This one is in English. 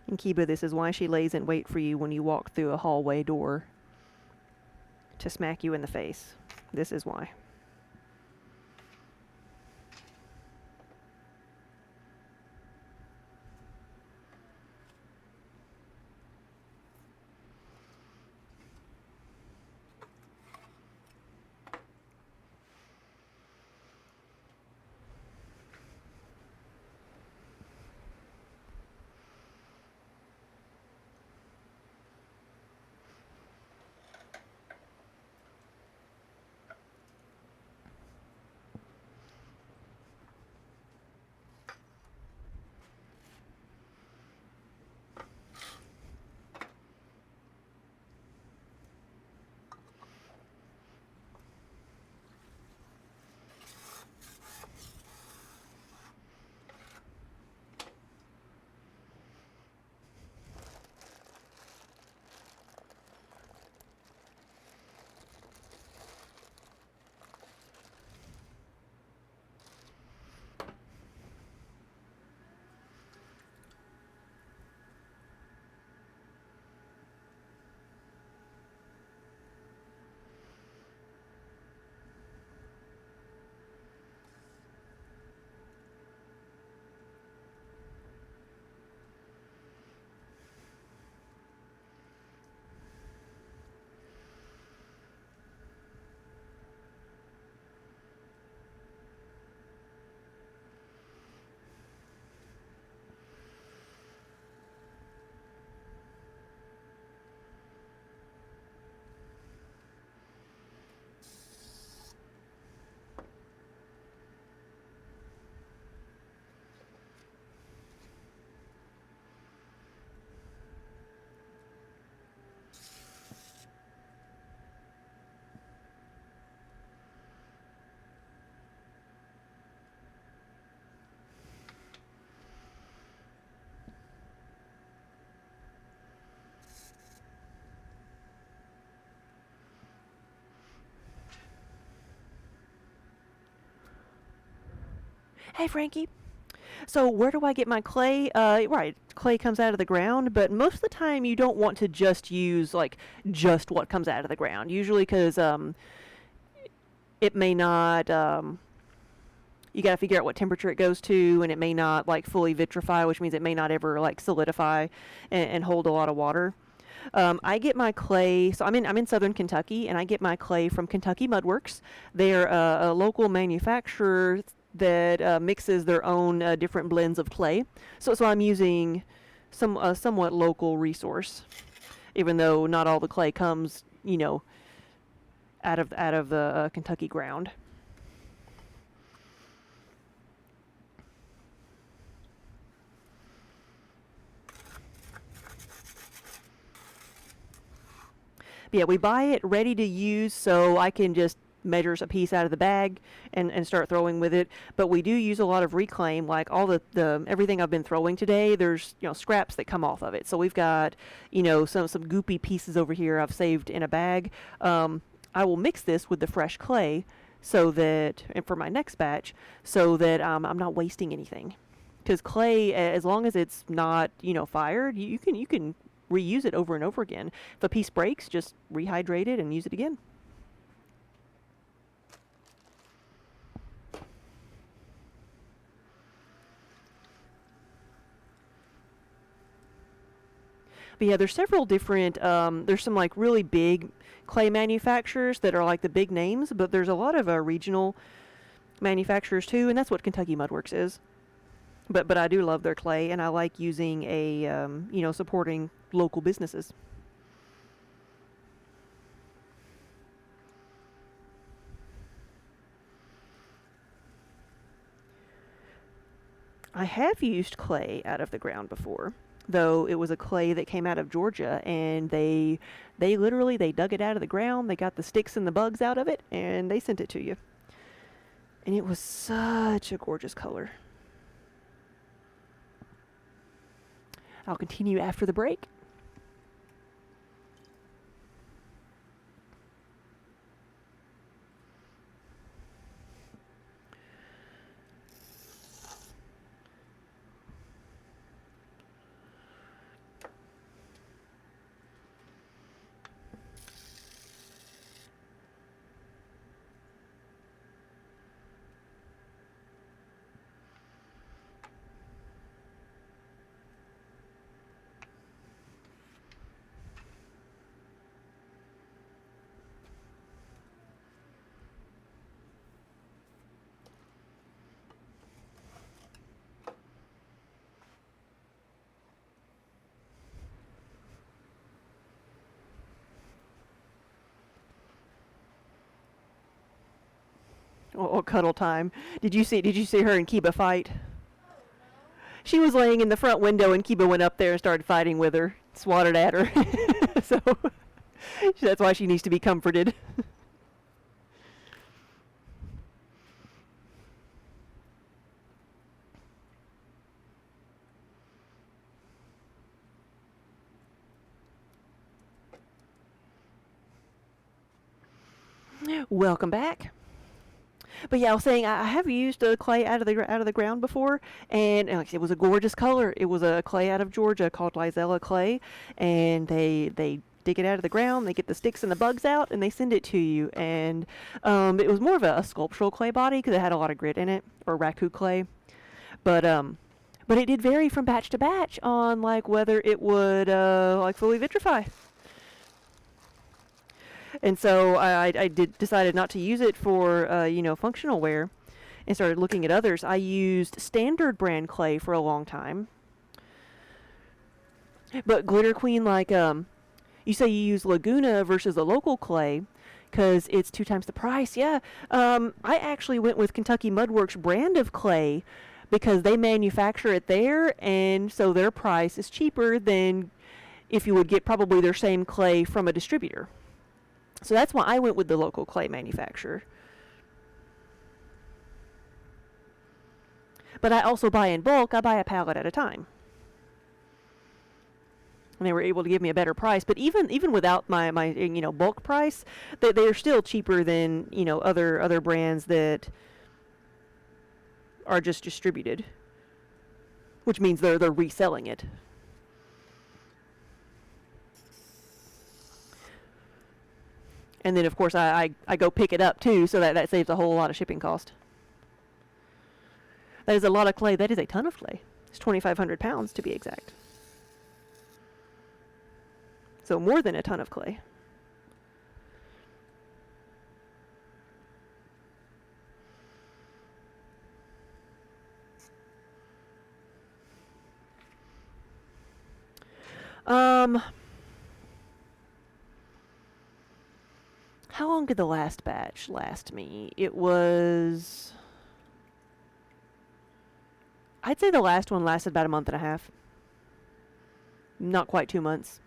And Kiba, this is why she lays in wait for you when you walk through a hallway door to smack you in the face. This is why. Hey, Frankie. So where do I get my clay? Right, clay comes out of the ground, but most of the time you don't want to just use like just what comes out of the ground. Usually, because it may not. You got to figure out what temperature it goes to, and it may not like fully vitrify, which means it may not ever like solidify and hold a lot of water. I get my clay. So I'm in southern Kentucky, and I get my clay from Kentucky Mudworks. They're a local manufacturer that mixes their own different blends of clay. So I'm using some somewhat local resource, even though not all the clay comes, out of the Kentucky ground. But yeah, we buy it ready to use, so I can just measures a piece out of the bag and start throwing with it. But we do use a lot of reclaim, like all the everything I've been throwing today. There's scraps that come off of it. So we've got some goopy pieces over here I've saved in a bag. I will mix this with the fresh clay so that, and for my next batch, so that I'm not wasting anything. Because clay, as long as it's not fired, you can reuse it over and over again. If a piece breaks, just rehydrate it and use it again. But yeah, there's several different. There's some like really big clay manufacturers that are like the big names, but there's a lot of regional manufacturers too, and that's what Kentucky Mudworks is. But I do love their clay, and I like using a supporting local businesses. I have used clay out of the ground before, though it was a clay that came out of Georgia, and they literally they dug it out of the ground, they got the sticks and the bugs out of it, and they sent it to you. And it was such a gorgeous color. I'll continue after the break. Oh, cuddle time. Did you see her and Kiba fight? She was laying in the front window and Kiba went up there and started fighting with her, swatted at her. So that's why she needs to be comforted. Welcome back. But yeah, I was saying I have used clay out of the ground before, and like I said, it was a gorgeous color. It was a clay out of Georgia called Lizella clay, and they dig it out of the ground. They get the sticks and the bugs out, and they send it to you. And it was more of a sculptural clay body because it had a lot of grit in it, or raku clay. But it did vary from batch to batch on like whether it would like fully vitrify. And so decided not to use it for functional wear, and started looking at others. I used standard brand clay for a long time, but Glitter Queen, like you say you use Laguna versus the local clay because it's 2 times the price. Yeah, I actually went with Kentucky Mudworks brand of clay because they manufacture it there, and so their price is cheaper than if you would get probably their same clay from a distributor. So that's why I went with the local clay manufacturer. But I also buy in bulk. I buy a pallet at a time. And they were able to give me a better price. But even without my bulk price, they are still cheaper than other brands that are just distributed, which means they're reselling it. And then, of course, I go pick it up, too, so that saves a whole lot of shipping cost. That is a lot of clay. That is a ton of clay. It's 2,500 pounds, to be exact. So more than a ton of clay. How long did the last batch last me? I'd say the last one lasted about a month and a half. Not quite 2 months.